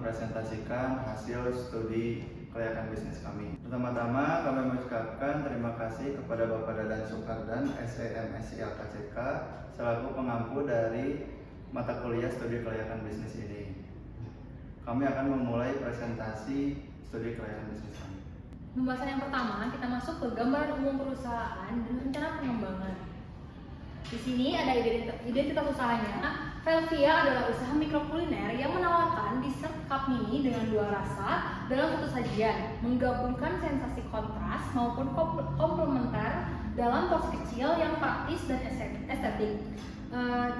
mempresentasikan hasil studi kelayakan bisnis kami. Pertama-tama kami mengucapkan terima kasih kepada Bapak Dadan Soekardan, SEMSI LKCK, selaku pengampu dari mata kuliah studi kelayakan bisnis ini. Kami akan memulai presentasi studi kelayakan bisnis kami. Pembahasan yang pertama, kita masuk ke gambaran umum perusahaan dan rencana pengembangan. Di sini ada identitas usahanya. Velvia adalah usaha mikrokuliner yang menawarkan dessert cup mini dengan 2 rasa dalam satu sajian, menggabungkan sensasi kontras maupun komplementer dalam porsi kecil yang praktis dan estetik.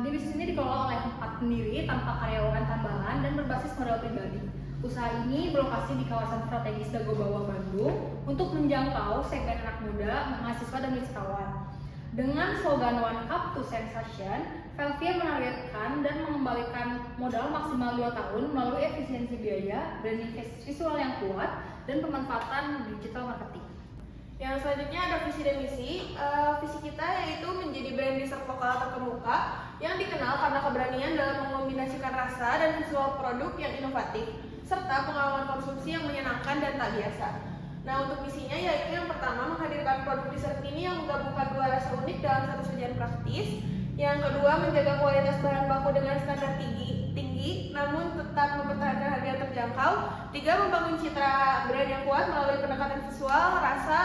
Di bisnis ini dikelola oleh 4 pendiri tanpa karyawan tambahan dan berbasis modal pribadi. Usaha ini berlokasi di kawasan strategis Dago Bawah Bandung untuk menjangkau segmen anak muda, mahasiswa, dan wisatawan. Dengan slogan One Cup to Sensation, Velvia menargetkan dan mengembalikan modal maksimal 2 tahun melalui efisiensi biaya, branding visual yang kuat, dan pemanfaatan digital marketing. Yang selanjutnya ada visi dan misi. Visi kita yaitu menjadi brand dessert lokal terkemuka yang dikenal karena keberanian dalam mengombinasikan rasa dan visual produk yang inovatif, serta pengalaman konsumsi yang menyenangkan dan tak biasa. Nah, untuk misinya yaitu yang pertama menghadirkan produk dessert ini yang menggabungkan 2 rasa unik dalam satu sajian praktis. Yang kedua, menjaga kualitas bahan baku dengan standar tinggi namun tetap mempertahankan harga yang terjangkau. 3, membangun citra brand yang kuat melalui pendekatan visual, rasa,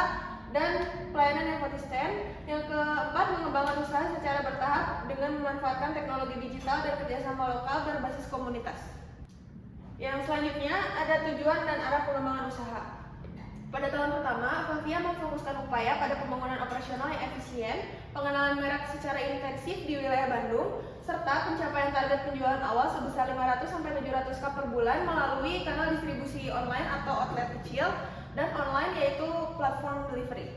dan pelayanan yang konsisten. Yang keempat, mengembangkan usaha secara bertahap dengan memanfaatkan teknologi digital dan kerjasama lokal berbasis komunitas. Yang selanjutnya ada tujuan dan arah pengembangan usaha. Pada tahun pertama, Velvia memfokuskan upaya pada pembangunan operasional yang efisien, pengenalan merek secara intensif di wilayah Bandung, serta pencapaian target penjualan awal sebesar 500-700 cup per bulan melalui kanal distribusi online atau outlet kecil dan online yaitu platform delivery.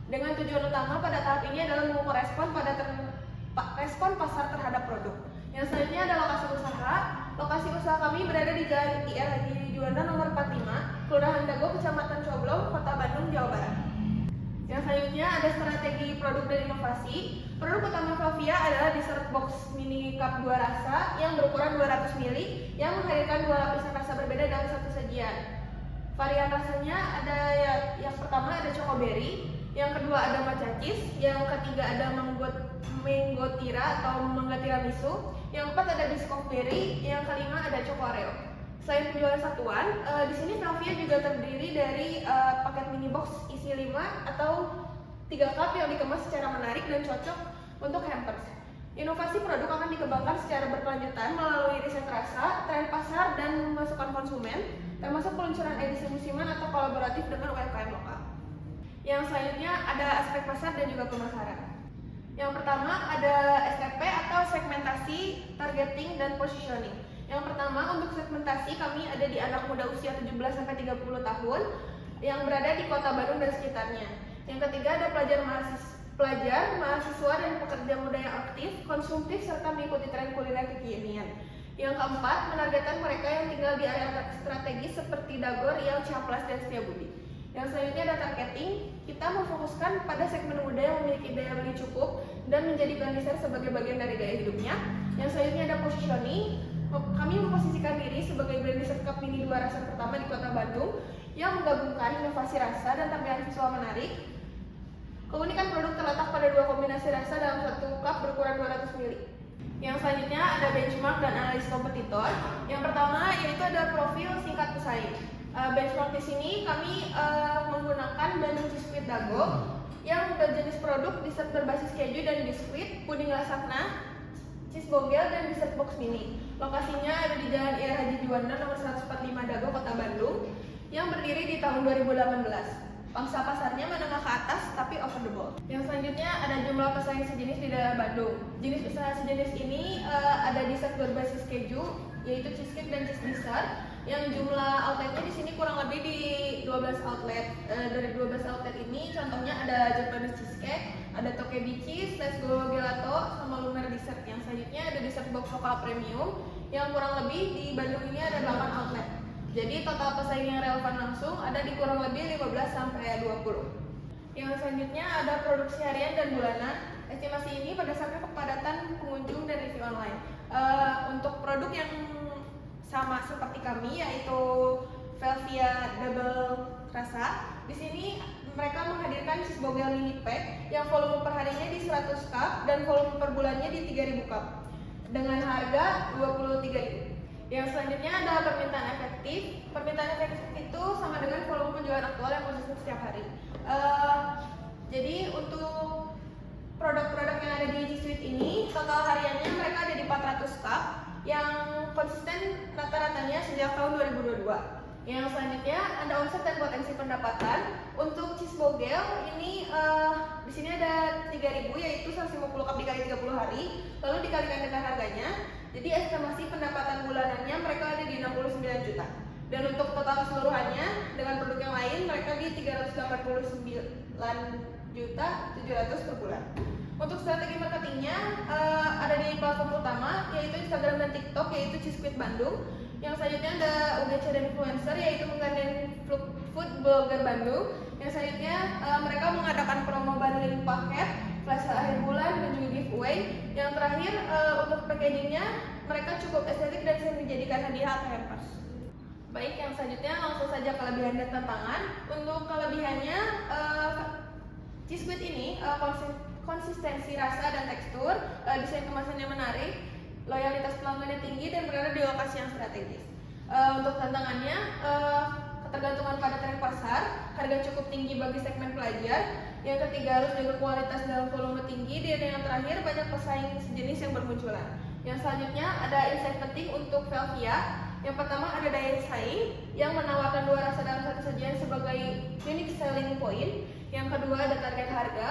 Dengan tujuan utama pada tahap ini adalah mengukur respon pasar terhadap produk. Yang selanjutnya ada lokasi usaha. Lokasi usaha kami berada di Jalan IR Haji Juanda nomor 45, Kelurahan Dago, Kecamatan Coblong, Kota Bandung, Jawa Barat. Yang selanjutnya ada strategi produk dan inovasi. Produk utama Velvia adalah dessert box mini cup 2 rasa yang berukuran 200 ml yang menghadirkan 2 lapisan rasa berbeda dalam satu sajian. Varian rasanya ada yang pertama ada choco berry, yang kedua ada matcha cheese, yang ketiga ada mango tira atau mangga tiramisu, yang keempat ada biscoff berry, yang kelima ada choco oreo. Selain penjualan satuan, di sini Velvia juga terdiri dari paket mini box isi 5 atau 3 cup yang dikemas secara menarik dan cocok untuk hampers. Inovasi produk akan dikembangkan secara berkelanjutan melalui riset rasa, tren pasar, dan masukan konsumen, termasuk peluncuran edisi musiman atau kolaboratif dengan UMKM lokal. Yang selanjutnya ada aspek pasar dan juga pemasaran. Yang pertama ada STP atau segmentasi, targeting, dan positioning. Yang pertama untuk segmentasi kami ada di anak muda usia 17-30 tahun yang berada di Kota Bandung dan sekitarnya. Yang ketiga ada pelajar, mahasiswa, dan pekerja muda yang aktif, konsumtif, serta mengikuti tren kuliner kekinian. Yang keempat, menargetkan mereka yang tinggal di area strategis seperti Dago, Riau, Ciamplas, dan Setiabudi. Yang selanjutnya ada targeting. Kita memfokuskan pada segmen muda yang memiliki daya beli cukup dan menjadikan dessert sebagai bagian dari gaya hidupnya. Yang selanjutnya ada positioning. Kami memposisikan diri sebagai brand dessert cup mini 2 rasa pertama di Kota Bandung yang menggabungkan inovasi rasa dan tampilan visual menarik. Keunikan produk terletak pada 2 kombinasi rasa dalam satu cup berukuran 200 ml. Yang selanjutnya ada benchmark dan analisis kompetitor. Yang pertama yaitu ada profil singkat pesaing. Benchmark di sini kami menggunakan Bandung Biskuit Dago yang berjenis produk dessert berbasis keju dan biskuit, puding lasagna, cheese bogel, dan dessert box mini. Lokasinya ada di Jalan IR Haji Juanda nomor 145 Dago, Kota Bandung, yang berdiri di tahun 2018. Pangsa pasarnya menengah ke atas tapi over the ball. Yang selanjutnya ada jumlah pesaing sejenis di daerah Bandung. Jenis usaha sejenis ini ada dessert berbasis keju, yaitu cheesecake dan cheese dessert. Yang jumlah outletnya di sini kurang lebih di 12 outlet. Dari 12 outlet ini contohnya ada Japanese cheesecake, ada Tokebi cheese, Let's Go gelato, sama Lumer dessert. Yang selanjutnya ada dessert box lokal premium yang kurang lebih di Bandung ini ada 8 outlet. Jadi total pesaing yang relevan langsung ada di kurang lebih 15-20. Yang selanjutnya ada produksi harian dan bulanan. Estimasi ini berdasarkan kepadatan pengunjung dan review online. Untuk produk yang sama seperti kami, yaitu Velvia Double Rasa. Di sini mereka menghadirkan cheese bogel mini pack yang volume per harinya di 100 cup dan volume per bulannya di 3000 cup dengan harga 23.000. Yang selanjutnya adalah permintaan efektif. Permintaan efektif itu sama dengan volume penjualan aktual yang konsisten setiap hari. Jadi untuk produk-produk yang ada di G Suite ini, total hariannya mereka ada di 400 cup yang konsisten rata-ratanya sejak tahun 2022. Yang selanjutnya ada omset dan potensi pendapatan. Untuk cheese bogel ini di sini ada 3.000, yaitu 150 cup dikali 30 hari, lalu dikalikan dengan harganya. Jadi estimasi pendapatan bulanannya mereka ada di 69 juta. Dan untuk total keseluruhannya dengan produk yang lain mereka di 389 juta 700 per bulan. Untuk strategi marketingnya ada di platform utama yaitu Instagram dan TikTok, yaitu Cheesquid Bandung. Yang selanjutnya ada UGC dan influencer, yaitu menggandeng food blogger Bandung. Yang selanjutnya mereka mengadakan promo bundling paket, flash sale akhir bulan, dan juga giveaway. Yang terakhir untuk packagingnya mereka cukup estetik dan sering dijadikan hadiah atau hampers. Baik, yang selanjutnya langsung saja kelebihan dan tantangan. Untuk kelebihannya, Cheesquid ini konsistensi rasa dan tekstur, desain kemasannya menarik, loyalitas pelanggannya tinggi, dan berada di lokasi yang strategis. Untuk tantangannya, ketergantungan pada tren pasar, harga cukup tinggi bagi segmen pelajar. Yang ketiga harus jaga kualitas dalam volume tinggi, dan yang terakhir banyak pesaing sejenis yang bermunculan. Yang selanjutnya ada insight penting untuk Velvia. Yang pertama ada daya saing yang menawarkan dua rasa dalam satu sajian sebagai unique selling point. Yang kedua ada target harga.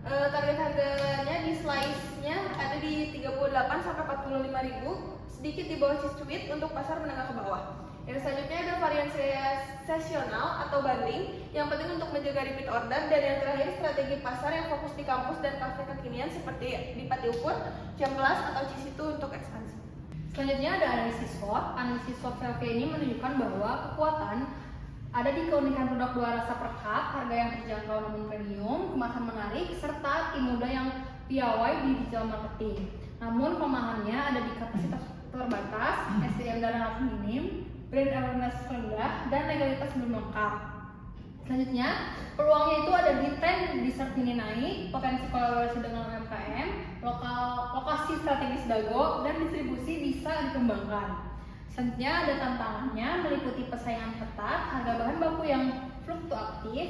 Target harganya di slice-nya ada di 38 sampai 45 ribu, sedikit di bawah Cheesquid untuk pasar menengah ke bawah. Yang selanjutnya ada varian seasonal atau bundling yang penting untuk menjaga repeat order. Dan yang terakhir strategi pasar yang fokus di kampus dan kafe kekinian seperti di Pati Ukur, Ciamplas atau Cisitu untuk ekspansi. Selanjutnya ada analisis SWOT. Analisis SWOT Velvia ini menunjukkan bahwa kekuatan ada di keunikan produk dua rasa per cup, harga yang terjangkau namun premium, kemasan menarik, serta tim muda yang piawai di digital marketing. Namun kelemahannya ada di kapasitas terbatas, SDM dan alat minim, brand awareness rendah, dan legalitas belum lengkap. Selanjutnya, peluangnya itu ada di tren dessert ini naik, potensi kolaborasi dengan UMKM, lokasi strategis dago, dan distribusi bisa dikembangkan. Selanjutnya ada tantangannya meliputi persaingan ketat, harga bahan baku yang fluktuatif,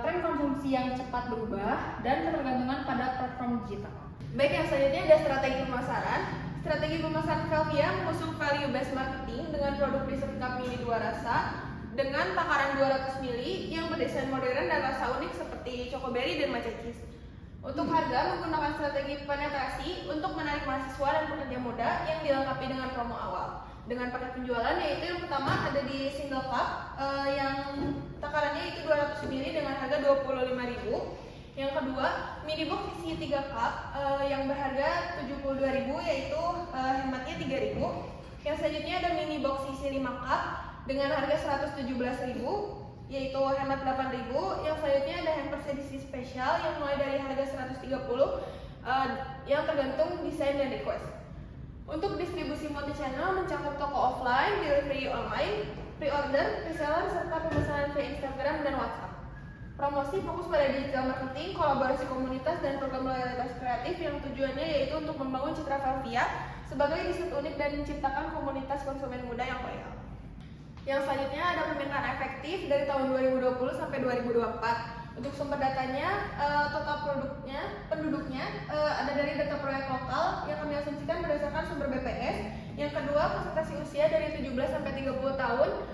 tren konsumsi yang cepat berubah, dan ketergantungan pada platform digital. Baik, yang selanjutnya ada strategi pemasaran. Strategi pemasaran Velvia mengusung value based marketing dengan produk dessert cup mini dua rasa dengan takaran 200 ml yang berdesain modern dan rasa unik seperti chocoberry dan matcha cheese. Untuk harga menggunakan strategi penetrasi untuk menarik mahasiswa dan pekerja muda yang dilengkapi dengan promo awal. Dengan paket penjualan yaitu yang pertama ada di single cup yang takarannya itu 200 ml dengan harga 25.000. Yang kedua, mini box isi 3 cup yang berharga 72.000 yaitu hematnya 3.000. Yang selanjutnya ada mini box isi 5 cup dengan harga 117.000 yaitu hemat 8.000. Yang selanjutnya ada hampers edisi spesial yang mulai dari harga 130 yang tergantung desain dan request. Untuk distribusi multi-channel mencakup toko offline, delivery online, pre-order, reseller, serta pemesanan via Instagram dan WhatsApp. Promosi fokus pada digital marketing, kolaborasi komunitas, dan program loyalitas kreatif yang tujuannya yaitu untuk membangun citra Velvia sebagai dessert unik dan menciptakan komunitas konsumen muda yang loyal. Yang selanjutnya ada permintaan efektif dari tahun 2020 sampai 2024. Untuk sumber datanya, total penduduknya ada dari data proyek lokal yang kami asumsikan berdasarkan sumber BPS. Yang kedua, presentasi usia dari 17 sampai 30 tahun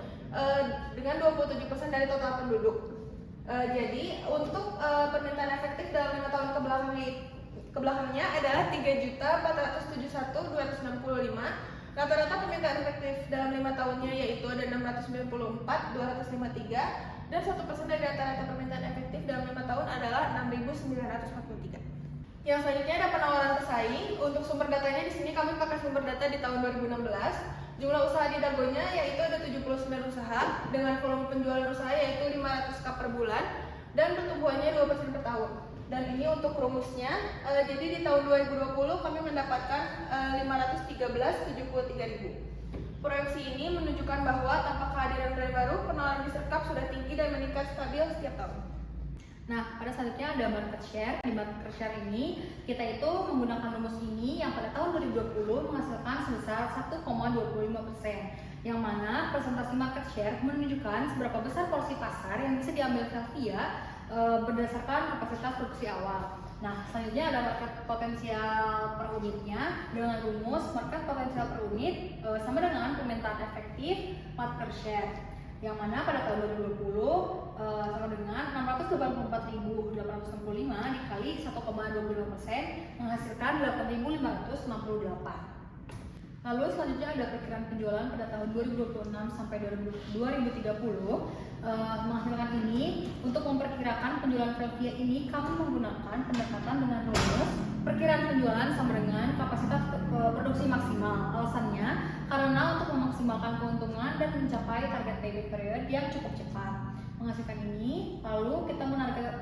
dengan 27% dari total penduduk. Jadi untuk permintaan efektif dalam 5 tahun kebelakangnya adalah 3.471.265. Rata-rata permintaan efektif dalam 5 tahunnya yaitu ada 694.253 dan 1% dari rata-rata permintaan efektif dalam 5 tahun adalah 6.943. Yang selanjutnya ada penawaran pesaing. Untuk sumber datanya di sini kami pakai sumber data di tahun 2016. Jumlah usaha di Dagonya yaitu ada 79 usaha dengan volume penjualan usaha yaitu 500 cup per bulan dan pertumbuhannya 2% per tahun. Dan ini untuk rumusnya, jadi di tahun 2020 kami mendapatkan 513.73.000. Proyeksi ini menunjukkan bahwa tanpa kehadiran brand baru, pengenalan Mr. Cup sudah tinggi dan meningkat stabil setiap tahun. Nah, pada selanjutnya ada market share. Di market share ini, kita itu menggunakan rumus ini yang pada tahun 2020 menghasilkan sebesar 1,25%. Yang mana presentasi market share menunjukkan seberapa besar porsi pasar yang bisa diambil Velvia berdasarkan kapasitas produksi awal. Nah, selanjutnya ada market potensial per unitnya dengan rumus market potensial per unit sama dengan permintaan efektif market share, yang mana pada tahun 2020 sama dengan 684.865 dikali 1,25% menghasilkan 8.568. Lalu selanjutnya ada perkiraan penjualan pada tahun 2026 sampai 2030. Menghasilkan ini, untuk memperkirakan penjualan Velvia ini kami menggunakan pendekatan dengan rumus perkiraan penjualan sama dengan kapasitas produksi maksimal. Alasannya karena untuk memaksimalkan keuntungan dan mencapai target payback period yang cukup cepat. Menghasilkan ini, lalu kita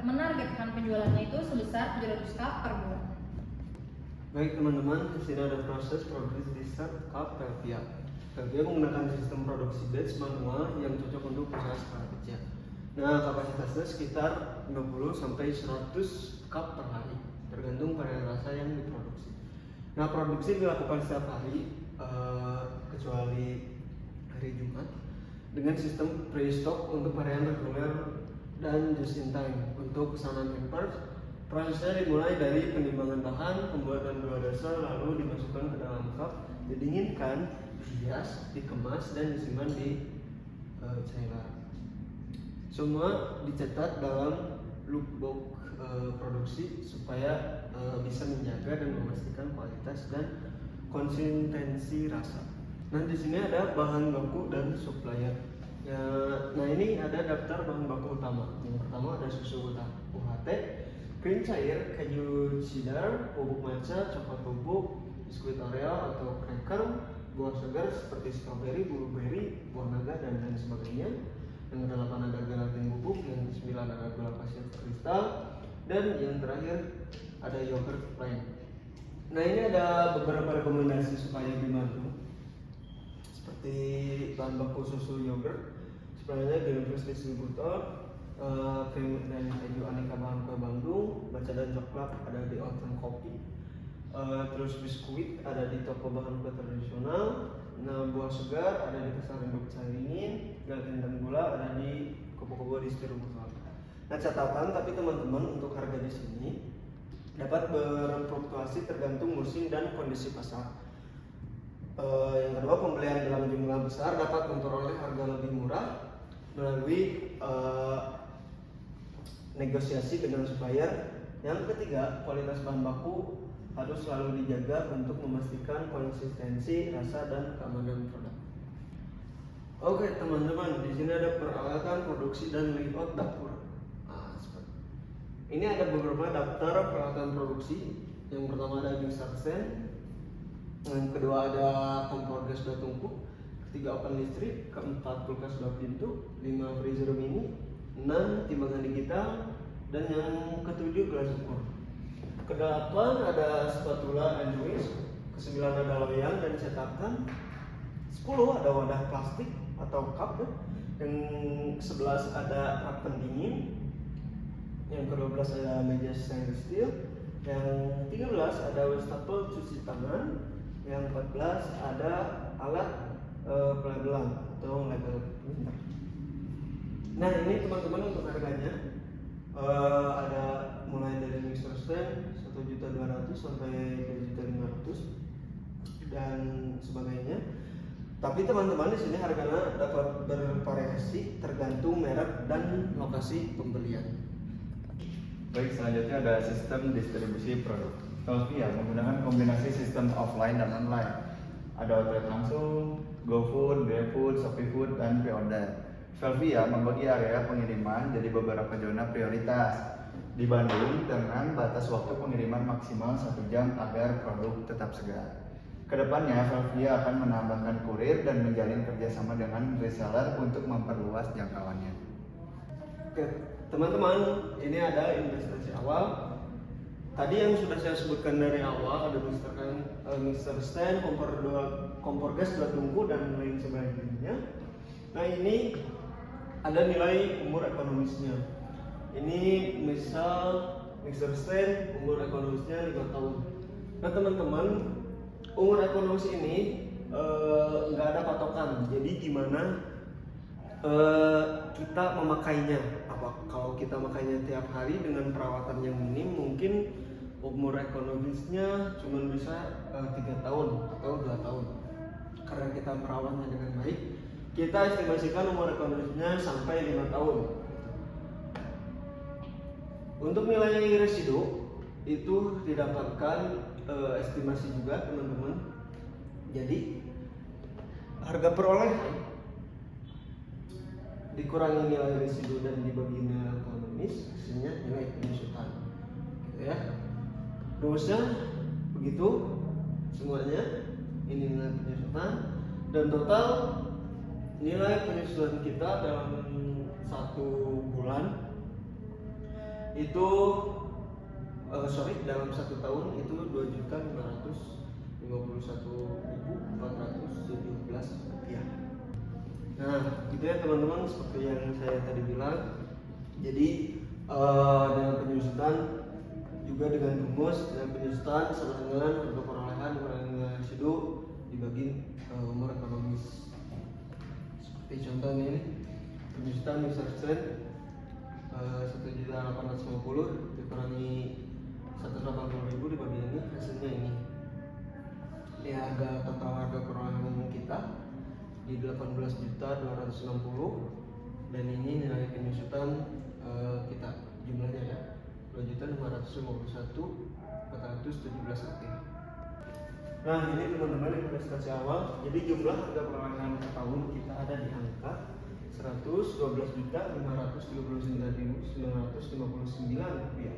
menargetkan penjualannya itu sebesar 700 cup per bulan. Baik teman-teman, di sini ada proses produksi dessert cup Velvia. Velvia menggunakan sistem produksi batch manual yang cocok untuk usaha skala kecil. Nah, kapasitasnya sekitar 50 sampai 100 cup per hari, tergantung varian rasa yang diproduksi. Nah, produksi dilakukan setiap hari kecuali hari Jumat dengan sistem pre-stock untuk varian reguler dan just in time. Untuk pesanan hampers, prosesnya dimulai dari penimbangan bahan, pembuatan gula dasar, lalu dimasukkan ke dalam cup, didinginkan, dihias, dikemas, dan disimpan di cairan. Semua dicetak dalam lookbook produksi supaya bisa menjaga dan memastikan kualitas dan konsistensi rasa. Nah, di sini ada bahan baku dan supplier. Ya, nah ini ada daftar bahan baku utama. Yang pertama ada susu UHT, krim cair, keju cheddar, bubuk matcha, coklat bubuk, biskuit Oreo atau cracker, buah segar seperti strawberry, blueberry, buah naga, dan lain sebagainya. Yang ke-8 ada gelatin bubuk, yang ke-9 ada gula pasir kristal, dan yang terakhir ada yogurt plain. Nah, ini ada beberapa rekomendasi supaya dibantu. Seperti bahan baku susu yogurt, supplier Greenpeace distributor, krim dan keju aneka bahan kue Bandung, matcha dan coklat ada di Autumn Coffee, terus biskuit ada di toko bahan kue tradisional. Nah, buah segar ada di pasar induk Caringin, gelatin dan gula ada di Kupu-Kupu distributor. Nah, catatan tapi teman-teman, untuk harga di sini dapat berfluktuasi tergantung musim dan kondisi pasar. Yang kedua, pembelian dalam jumlah besar dapat memperoleh harga lebih murah melalui negosiasi dengan supplier. Yang ketiga, kualitas bahan baku harus selalu dijaga untuk memastikan konsistensi rasa dan keamanan produk. Oke teman-teman, di sini ada peralatan produksi dan layout dapur. Ini ada beberapa daftar peralatan produksi. Yang pertama ada mixer stand, yang kedua ada kompor gas 2 tungku, ketiga oven listrik, keempat kulkas 2 pintu, 5 freezer mini, 6 timbangan digital, dan yang ketujuh gelas ukur. Kedelapan ada spatula and whisk, kesembilan ada loyang dan cetakan, 10 ada wadah plastik atau cup, yang 11 ada rak pendingin, yang ke-12 ada meja stainless steel, yang 13 ada wastafel cuci tangan, yang 14 ada alat pelabelan atau label printer. Nah, ini teman-teman untuk harganya ada mulai dari mixer stand 1.200.000 sampai 2.500.000 dan sebagainya. Tapi teman-teman, di sini harganya dapat bervariasi tergantung merek dan lokasi pembelian. Baik, selanjutnya ada sistem distribusi produk. Velvia menggunakan kombinasi sistem offline dan online. Ada outlet langsung, GoFood, GrabFood, ShopeeFood, dan pre-order. Velvia membagi area pengiriman jadi beberapa zona prioritas di Bandung dengan batas waktu pengiriman maksimal 1 jam agar produk tetap segar. Kedepannya, Velvia akan menambahkan kurir dan menjalin kerjasama dengan reseller untuk memperluas jangkauannya. Oke, teman-teman, ini ada investasi awal. Tadi yang sudah saya sebutkan dari awal ada mixer stand, kompor kompor gas, dua tungku dan lain sebagainya. Nah ini ada nilai umur ekonomisnya. Ini misal mixer stand umur ekonomisnya 5 tahun. Nah teman-teman, umur ekonomis ini nggak ada patokan. Jadi gimana kita memakainya? Apa kalau kita makainya tiap hari dengan perawatan yang minim, mungkin umur ekonomisnya cuma bisa 3 tahun atau 2 tahun. Karena kita merawatnya dengan baik, kita estimasikan umur ekonomisnya sampai 5 tahun. Untuk nilai residu itu didapatkan estimasi juga teman-teman. Jadi harga perolehan dikurangi nilai residu dan dibagi nilai ekonomis, hasilnya nilai penyusutan, gitu ya. Rumusnya begitu semuanya. Ini nilai penyusutan dan total nilai penyusutan kita dalam 1 bulan itu dalam 1 tahun itu 2.551.417 rupiah. Nah, gitu ya teman-teman, seperti yang saya tadi bilang. Jadi dengan penyusutan juga dengan rumus dan penyusutan sama dengan untuk perolehan nilai residu dibagi umur ekonomis. Seperti contohnya ini penyusutan mixer stand 1.850.000 dikurangi 180.000 dibagi ini, hasilnya ini. Ini harga total harga perolehan kita di 18.260.000 dan ini nilai penyusutan kita jumlahnya ya 2.551.417 rupiah. Nah ini teman-teman yang sudah kasih awal. Jadi jumlah harga perolehan per tahun kita ada di angka 112.539.959 rupiah.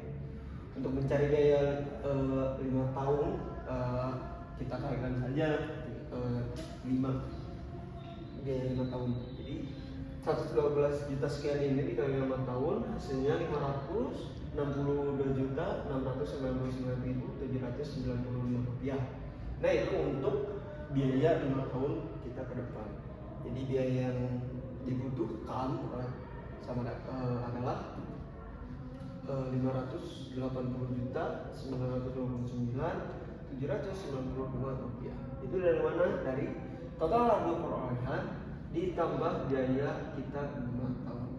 Untuk mencari biaya 5 tahun kita kalikan saja 5 biaya 5 tahun. Jadi 112 juta sekian ini dikali 5 tahun hasilnya 562.699.795 rupiah. Nah itu untuk biaya 5 tahun kita ke depan. Jadi biaya yang dibutuhkan adalah 580.929.792 rupiah. Itu dari mana? Dari total harga perolehan ditambah biaya kita 5 tahun.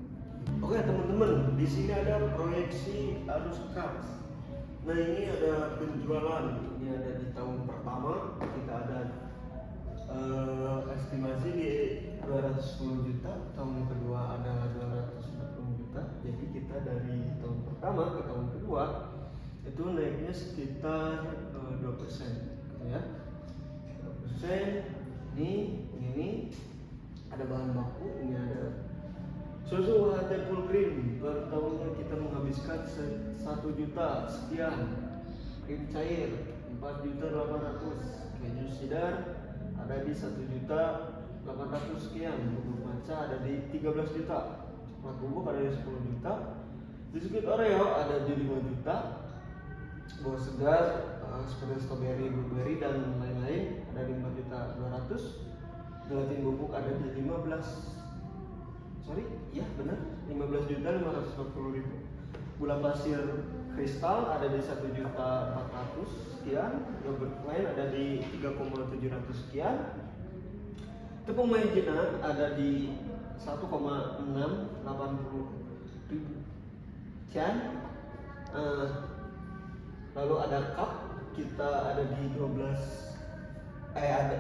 Oke teman-teman, di sini ada proyeksi arus kas. Nah ini ada penjualan. Ini ada di tahun pertama kita ada estimasi di 210 juta, tahun kedua ada 240 juta. Jadi kita dari tahun pertama ke tahun kedua itu naiknya sekitar 2%, gitu ya. 2%. Ini ada bahan baku, ini ada susu UHT full cream. Per tahunnya kita menghabiskan 1 juta sekian. Krim cair 4.800.000. Keju sidar ada di 1.800.000 sekian. Bubuk matcha ada di 13 juta. Coklat bubuk ada di 10 juta. Biskuit Oreo ada di 5 juta. Buah segar seperti strawberry, blueberry dan lain-lain ada di 4.200.000. Gelatin bubuk ada di 15.540.000. Gula pasir kristal ada di 1.400.000 sekian. Yogurt plain ada di 3.700 sekian. Tepung maizena ada di 1.680.000 sekian. Lalu ada cup kita ada di ada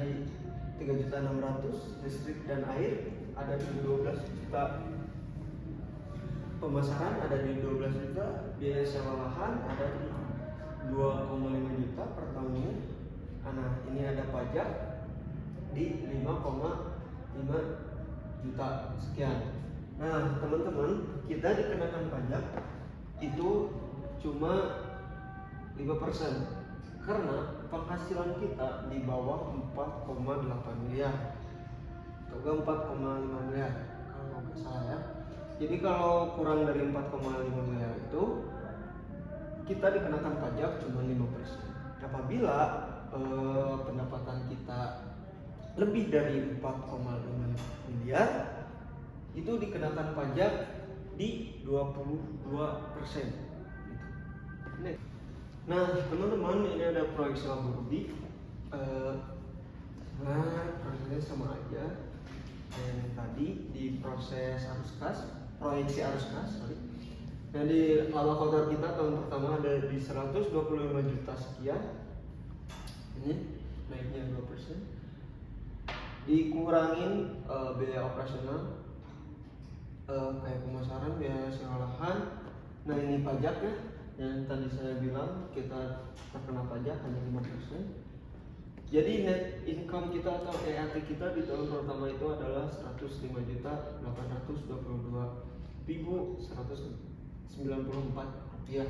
di 3.600.000. Listrik dan air ada di 12 juta. Pemasaran ada di 12 juta. Biaya sewa lahan ada di 2,5 juta per tahunnya. Nah ini ada pajak di 5,5 juta sekian. Nah teman-teman, kita dikenakan pajak itu cuma 5% karena penghasilan kita di bawah 4,8 miliar atau 4,5 miliar kalau nggak salah ya. Jadi kalau kurang dari 4,5 miliar itu kita dikenakan pajak cuma 5%. Apabila pendapatan kita lebih dari 4,5 miliar, itu dikenakan pajak di 22%. Gitu. Nah, teman-teman, ini ada proyeksi laba rugi. Prosesnya sama aja. Yang tadi di proses arus kas, proyeksi arus kas, sorry. Nah, di laba kotor kita tahun pertama ada di 125 juta sekian. Ini naiknya 2%. Dikurangin biaya operasional kayak pemasaran, biaya sewa lahan. Nah, ini pajak ya, yang tadi saya bilang kita terkena pajak hanya 5%. Jadi net income kita atau EAT kita di tahun pertama itu adalah 105.822.194 rupiah.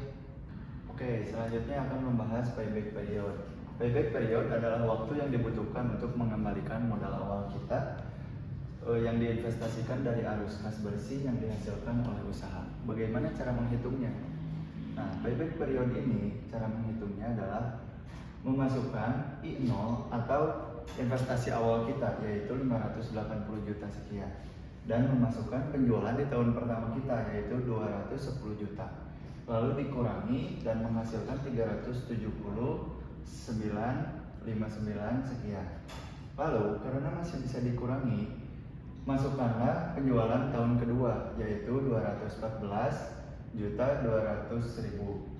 Oke, selanjutnya akan membahas payback period. Payback period adalah waktu yang dibutuhkan untuk mengembalikan modal awal kita yang diinvestasikan dari arus kas bersih yang dihasilkan oleh usaha. Bagaimana cara menghitungnya? Nah, payback period ini cara menghitungnya adalah memasukkan I0 atau investasi awal kita yaitu 580 juta sekian dan memasukkan penjualan di tahun pertama kita yaitu 210 juta, lalu dikurangi dan menghasilkan 379,59 sekian. Lalu karena masih bisa dikurangi, masukkanlah penjualan tahun kedua yaitu 214 juta 200.000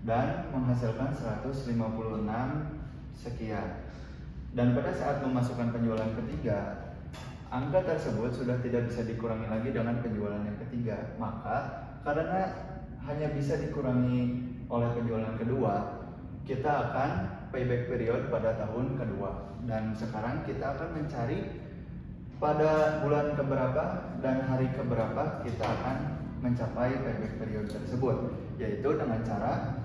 dan menghasilkan 156 sekian. Dan pada saat memasukkan penjualan ketiga, angka tersebut sudah tidak bisa dikurangi lagi dengan penjualan yang ketiga. Maka karena hanya bisa dikurangi oleh penjualan kedua, kita akan payback period pada tahun kedua. Dan sekarang kita akan mencari pada bulan keberapa dan hari keberapa kita akan mencapai payback period tersebut, yaitu dengan cara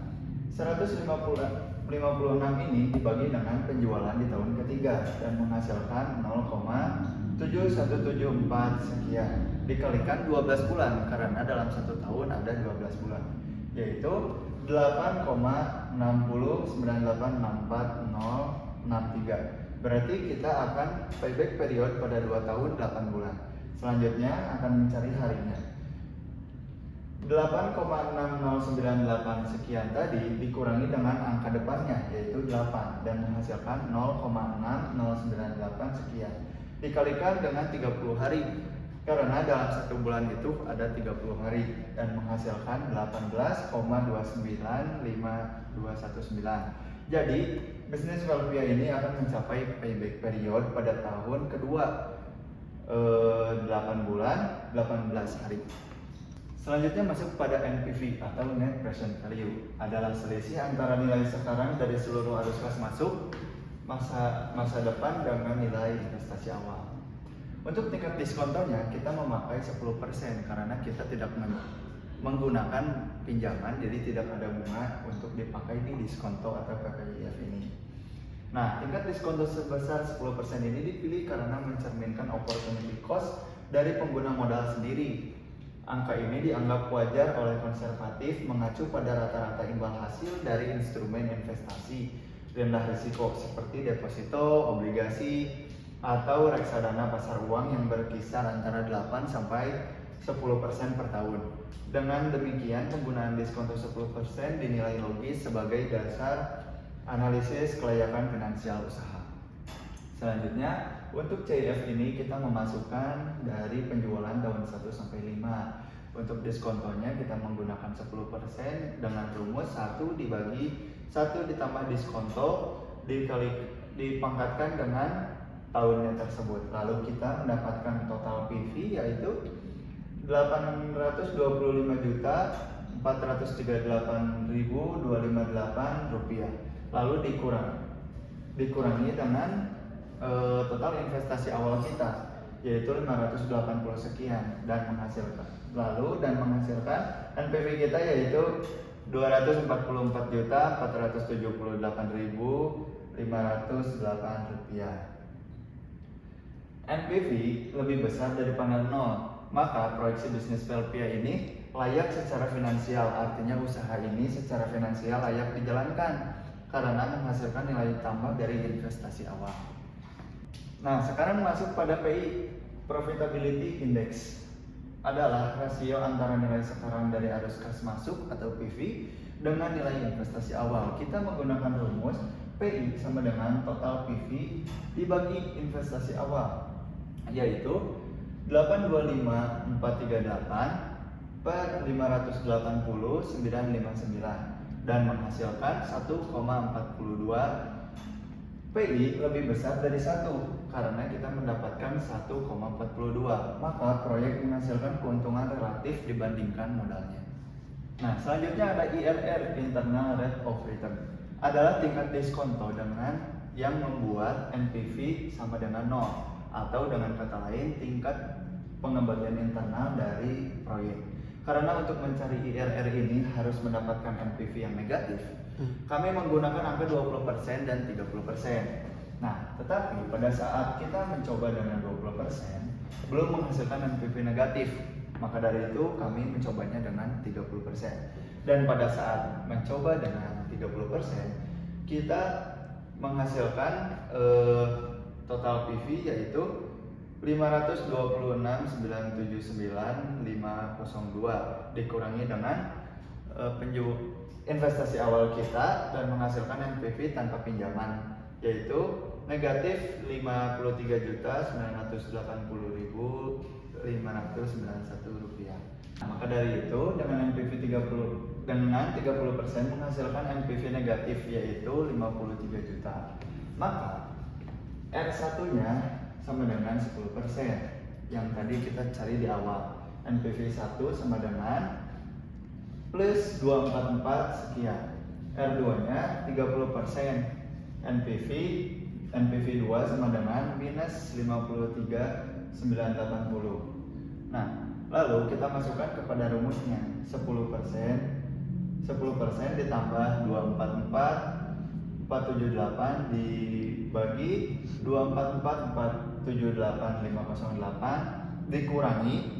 156 ini dibagi dengan penjualan di tahun ketiga dan menghasilkan 0,7174 sekian dikalikan 12 bulan karena dalam satu tahun ada 12 bulan, yaitu 8,98984,063. Berarti kita akan payback period pada 2 tahun 8 bulan. Selanjutnya akan mencari harinya. 8,6098 sekian tadi dikurangi dengan angka depannya yaitu 8 dan menghasilkan 0,6098 sekian dikalikan dengan 30 hari karena dalam satu bulan itu ada 30 hari dan menghasilkan 18,295,219. Jadi bisnis Velvia ini akan mencapai payback period pada tahun kedua 8 bulan 18 hari. Selanjutnya masuk pada NPV atau Net Present Value, adalah selisih antara nilai sekarang dari seluruh arus kas masuk masa depan dengan nilai investasi awal. Untuk tingkat diskontonya kita memakai 10% karena kita tidak menggunakan pinjaman, jadi tidak ada bunga untuk dipakai di diskonto atau PPIF ini. Nah, tingkat diskonto sebesar 10% ini dipilih karena mencerminkan opportunity cost dari pengguna modal sendiri. Angka ini dianggap wajar oleh konservatif mengacu pada rata-rata imbal hasil dari instrumen investasi rendah risiko seperti deposito, obligasi, atau reksadana pasar uang yang berkisar antara 8 sampai 10% per tahun. Dengan demikian, penggunaan diskonto 10% dinilai logis sebagai dasar analisis kelayakan finansial usaha. Selanjutnya, untuk CIF ini kita memasukkan dari penjualan tahun 1 sampai 5. Untuk diskontonya kita menggunakan 10% dengan rumus 1 dibagi 1 ditambah diskonto dipangkatkan dengan tahunnya tersebut. Lalu kita mendapatkan total PV yaitu 812.438.258 rupiah. Lalu dikurangi dengan total investasi awal kita yaitu 580 sekian dan menghasilkan NPV kita yaitu 244.478.508 rupiah. NPV lebih besar daripada 0, maka proyeksi bisnis Velvia ini layak secara finansial, artinya usaha ini secara finansial layak dijalankan. karena menghasilkan nilai tambah dari investasi awal. Nah, sekarang masuk pada PI, Profitability Index. Adalah rasio antara nilai sekarang dari arus kas masuk atau PV dengan nilai investasi awal. Kita menggunakan rumus PI sama dengan total PV dibagi investasi awal, yaitu 825.438 per 580.959 dan menghasilkan 1,42. PI lebih besar dari 1 karena kita mendapatkan 1,42, maka proyek menghasilkan keuntungan relatif dibandingkan modalnya. Nah, selanjutnya ada IRR, Internal Rate of Return, adalah tingkat diskonto dengan yang membuat NPV sama dengan 0, atau dengan kata lain tingkat pengembalian internal dari proyek. Karena untuk mencari IRR ini harus mendapatkan NPV yang negatif, kami menggunakan angka 20% dan 30%. Nah, tetapi pada saat kita mencoba dengan 20% belum menghasilkan NPV negatif, maka dari itu kami mencobanya dengan 30%. Dan pada saat mencoba dengan 30%, kita menghasilkan total PV yaitu 526.979.502 dikurangi dengan investasi awal kita dan menghasilkan NPV tanpa pinjaman, yaitu negatif 53.980.591 rupiah. Maka dari itu dengan NPV 30% menghasilkan NPV negatif yaitu 53 juta. Maka R1 nya sama dengan 10% yang tadi kita cari di awal. NPV 1 sama dengan plus 244 sekian. R2 nya 30%. NPV 2 sama dengan minus 53.980. Nah, lalu kita masukkan kepada rumusnya 10% ditambah 244 478 dibagi 244 478 508 dikurangi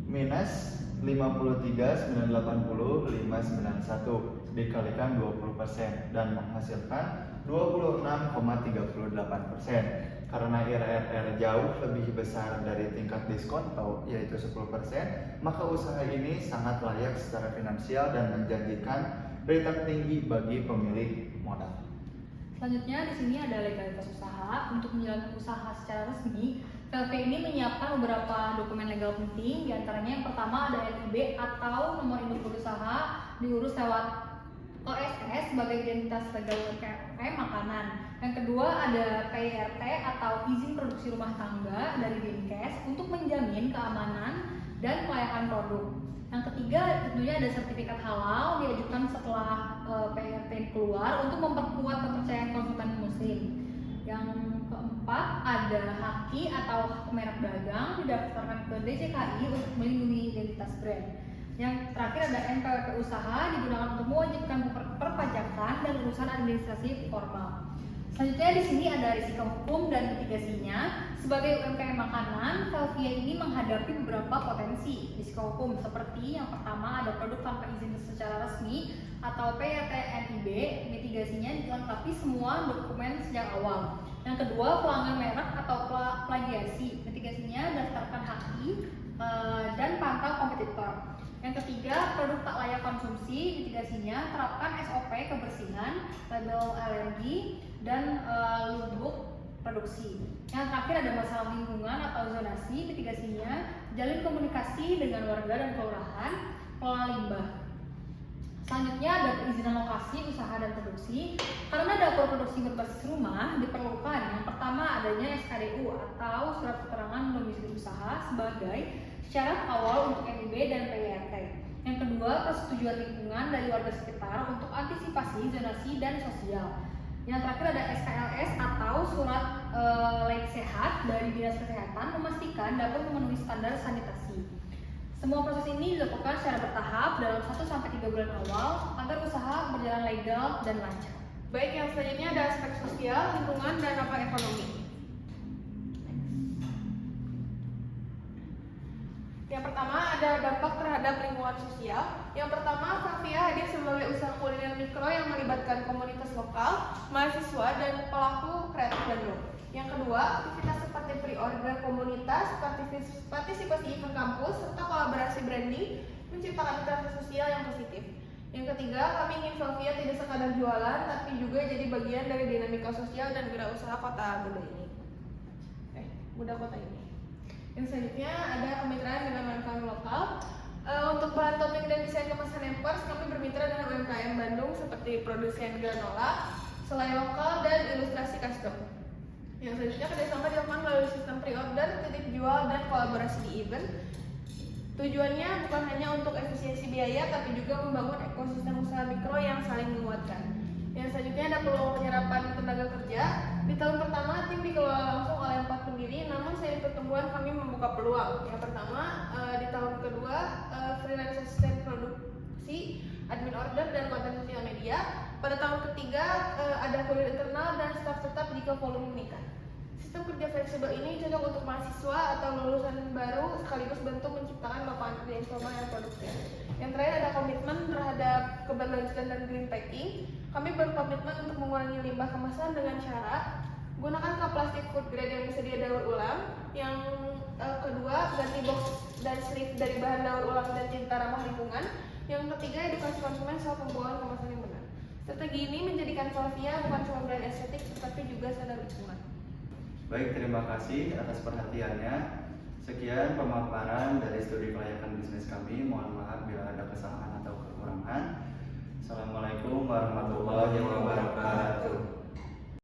minus 53.980.591 dikalikan 20% dan menghasilkan 26,38%. Karena IRR jauh lebih besar dari tingkat diskonto yaitu 10%, maka usaha ini sangat layak secara finansial dan menjanjikan return tinggi bagi pemilik modal. Selanjutnya di sini ada legalitas usaha. Untuk menjalankan usaha secara resmi, VLV ini menyiapkan beberapa dokumen legal penting. Di antaranya yang pertama ada NIB atau nomor induk berusaha, diurus lewat OSS sebagai identitas legal UMKM makanan. Yang kedua ada PIRT atau izin produksi rumah tangga dari Dinkes untuk menjamin keamanan dan kelayakan produk. Yang ketiga tentunya ada sertifikat halal diajukan setelah PIRT keluar untuk memperkuat kepercayaan konsumen muslim. Yang keempat ada haki atau hak merek dagang didaftarkan ke DJKI untuk melindungi identitas brand. Yang terakhir ada NPWP usaha digunakan untuk mewajibkan perpajakan dan urusan administrasi formal. Selanjutnya di sini ada risiko hukum dan mitigasinya. Sebagai UMKM makanan, Velvia ini menghadapi beberapa potensi risiko hukum seperti yang pertama ada produk tanpa izin secara resmi atau PRT/NIB. Mitigasinya dilengkapi semua dokumen sejak awal. Yang kedua pelanggan merek atau plagiasi. Mitigasinya daftarkan haki dan pantau kompetitor. Yang ketiga, produk tak layak konsumsi, mitigasinya terapkan SOP kebersihan, label alergi, dan lubuk produksi. Yang terakhir ada masalah lingkungan atau zonasi, mitigasinya jalin komunikasi dengan warga dan kelurahan, kelola limbah. Selanjutnya ada perizinan lokasi, usaha dan produksi. Karena dapur produksi berbasis rumah diperlukan yang pertama adanya SKDU atau surat keterangan domisili usaha sebagai syarat awal untuk NIB dan PIRT. Yang kedua, persetujuan lingkungan dari warga sekitar untuk antisipasi zonasi dan sosial. Yang terakhir ada SKLS atau surat layak sehat dari Dinas Kesehatan memastikan dapat memenuhi standar sanitasi. Semua proses ini dilakukan secara bertahap dalam 1-3 bulan awal agar usaha berjalan legal dan lancar. Baik, yang selanjutnya ada aspek sosial, lingkungan, dan dampak ekonomi. Yang pertama ada dampak terhadap lingkungan sosial. Yang pertama, Velvia hadir sebagai usaha kuliner mikro yang melibatkan melibatkan komunitas lokal, mahasiswa, dan pelaku kreatif Bandung. Yang kedua, aktivitas seperti pre-order komunitas, partisipasi event kampus, serta kolaborasi branding menciptakan interaksi sosial yang positif. Yang ketiga, kami ingin Velvia tidak sekadar jualan, tapi juga jadi bagian dari dinamika sosial dan wirausaha kota Buda ini. Buda kota ini. Yang selanjutnya ada kemitraan dengan UMKM lokal. Untuk bahan topping dan desain kemasan hampers, kami bermitra dengan UMKM Bandung seperti produsen granola, selai lokal, dan ilustrasi custom. Yang selanjutnya kerjasama dilakukan melalui sistem pre-order, titip jual, dan kolaborasi di event. Tujuannya bukan hanya untuk efisiensi biaya, tapi juga membangun ekosistem usaha mikro yang saling menguatkan. Yang selanjutnya ada peluang penyerapan tenaga kerja. Di tahun pertama, tim dikelola langsung oleh 4 pendiri, namun seiring pertumbuhan kami membuka peluang. Yang pertama, di tahun kedua, freelance asisten produksi, admin order, dan konten sosial media. Pada tahun ketiga, ada kurir internal dan staf tetap jika volume meningkat. Sistem kerja fleksibel ini cocok untuk mahasiswa atau lulusan baru, sekaligus bentuk menciptakan lapangan kerja informal yang produktif. Yang terakhir ada komitmen terhadap keberlanjutan dan green packing. Kami berkomitmen untuk mengurangi limbah kemasan dengan cara gunakan cup plastik food grade yang bisa didaur ulang. Yang kedua, ganti box dan sleeve dari bahan daur ulang dan tinta ramah lingkungan. Yang ketiga, edukasi konsumen soal pembuangan kemasan yang benar. Strategi ini menjadikan Velvia bukan cuma brand estetik, tetapi juga sadar lingkungan. Baik, terima kasih atas perhatiannya. Sekian pemaparan dari studi kelayakan bisnis kami. Mohon maaf bila ada kesalahan atau kekurangan. Assalamualaikum warahmatullahi wabarakatuh.